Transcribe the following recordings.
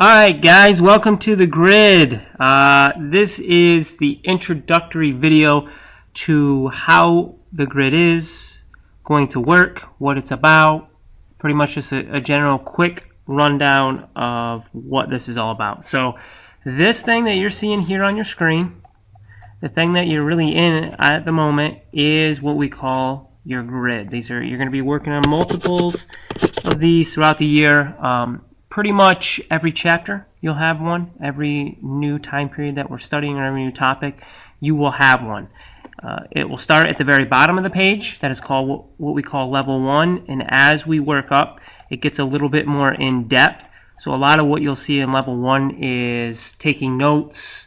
Alright guys, welcome to the grid. This is the introductory video to how the grid is going to work, what it's about, pretty much just a general quick rundown of what this is all about. So this thing that you're seeing here on your screen, the thing that you're really in at the moment, is what we call your grid. You're going to be working on multiples of these throughout the year. Pretty much every chapter you'll have one. Every new time period that we're studying or every new topic, you will have one. It will start at the very bottom of the page. That is called what we call level 1. And as we work up, it gets a little bit more in depth. So a lot of what you'll see in level 1 is taking notes,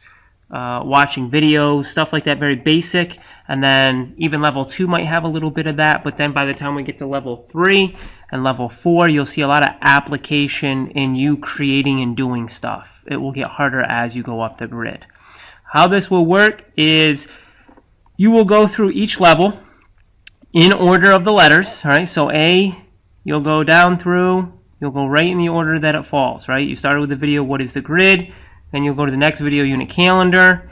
watching videos, stuff like that, very basic. And then even level 2 might have a little bit of that. But then by the time we get to level 3 and level 4, you'll see a lot of application in you creating and doing stuff. It will get harder as you go up the grid. How this will work is you will go through each level in order of the letters. All right, so A, you'll go down through, you'll go right in the order that it falls. Right, you started with the video, what is the grid? Then you'll go to the next video, unit calendar.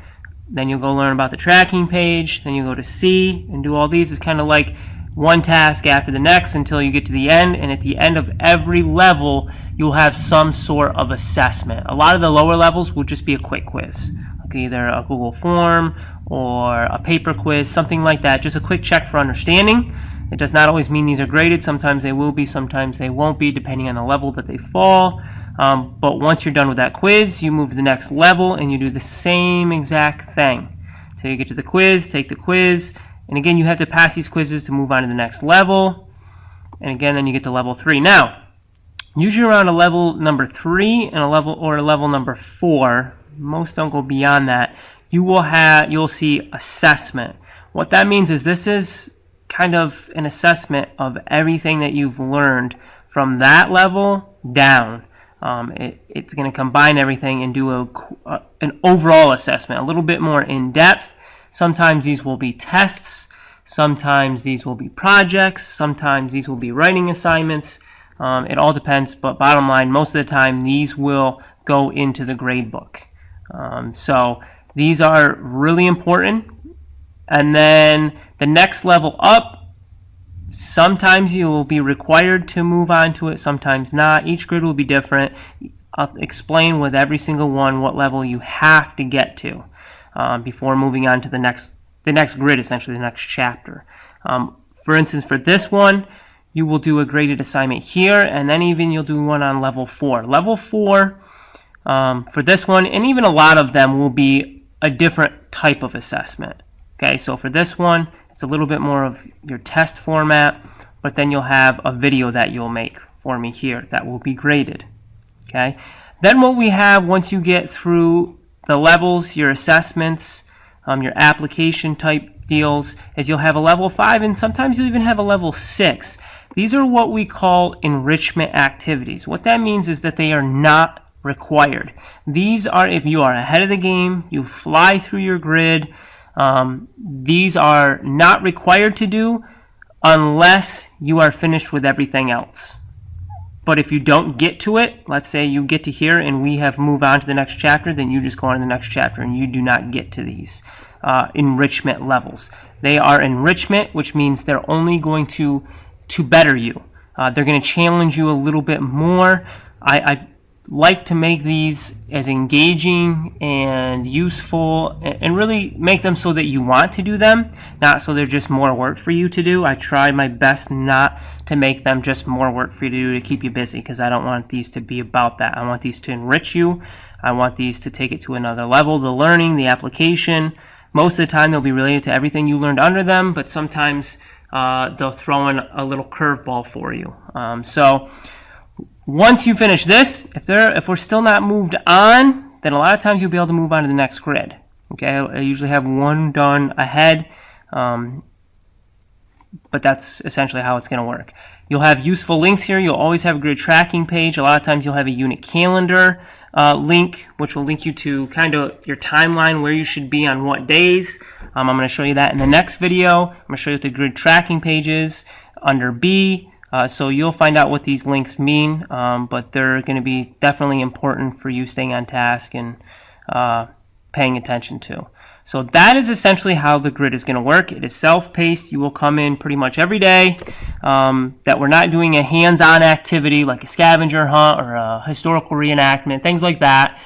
Then you'll go learn about the tracking page. Then you go to C and do all these. It's kind of like one task after the next until you get to the end. And at the end of every level, you'll have some sort of assessment. A lot of the lower levels will just be a quick quiz. Like either a Google form or a paper quiz, something like that. Just a quick check for understanding. It does not always mean these are graded. Sometimes they will be, sometimes they won't be, depending on the level that they fall. But once you're done with that quiz, you move to the next level and you do the same exact thing. So you get to the quiz, take the quiz, and again you have to pass these quizzes to move on to the next level. And again, then you get to level 3. Now, usually around a level number 3 and a level number 4, most don't go beyond that, you'll see assessment. What that means is this is kind of an assessment of everything that you've learned from that level down. It's going to combine everything and do an overall assessment, a little bit more in depth. Sometimes these will be tests, sometimes these will be projects, sometimes these will be writing assignments. It all depends, but bottom line, most of the time these will go into the grade book. So these are really important. And then the next level up, sometimes you will be required to move on to it, sometimes not. Each grid will be different. I'll explain with every single one what level you have to get to before moving on to the next grid, essentially the next chapter. For instance, for this one, you will do a graded assignment here, and then even you'll do one on level 4. Level 4, for this one, and even a lot of them will be a different type of assessment. Okay, so for this one, it's a little bit more of your test format, but then you'll have a video that you'll make for me here that will be graded. Okay. Then what we have once you get through the levels, your assessments, your application type deals, is you'll have a level 5 and sometimes you'll even have a level 6. These are what we call enrichment activities. What that means is that they are not required. These are if you are ahead of the game, you fly through your grid. These are not required to do unless you are finished with everything else. But if you don't get to it, let's say you get to here and we have moved on to the next chapter, then you just go on to the next chapter and you do not get to these enrichment levels. They are enrichment, which means they're only going to better you. They're going to challenge you a little bit more. I like to make these as engaging and useful and really make them so that you want to do them, not so they're just more work for you to do. I try my best not to make them just more work for you to do to keep you busy, because I don't want these to be about that. I want these to enrich you. I want these to take it to another level, the learning, the application. Most of the time they'll be related to everything you learned under them, but sometimes they'll throw in a little curveball for you. So once you finish this, if we're still not moved on, then a lot of times you'll be able to move on to the next grid. Okay, I usually have one done ahead, but that's essentially how it's going to work. You'll have useful links here. You'll always have a grid tracking page. A lot of times you'll have a unit calendar link, which will link you to kind of your timeline, where you should be on what days. I'm going to show you that in the next video. I'm going to show you what the grid tracking page is. Under B, So you'll find out what these links mean, but they're going to be definitely important for you staying on task and paying attention to. So that is essentially how the grid is going to work. It is self-paced. You will come in pretty much every day that we're not doing a hands-on activity like a scavenger hunt or a historical reenactment, things like that.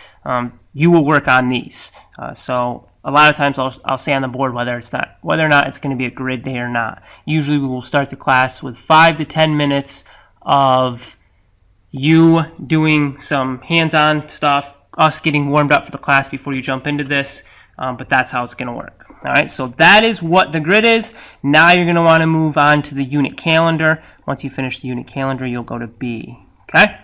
You will work on these. So a lot of times I'll say on the board whether or not it's going to be a grid day or not. Usually we will start the class with 5 to 10 minutes of you doing some hands-on stuff, us getting warmed up for the class before you jump into this. But that's how it's going to work. All right, so that is what the grid is. Now you're going to want to move on to the unit calendar. Once you finish the unit calendar, you'll go to B. Okay?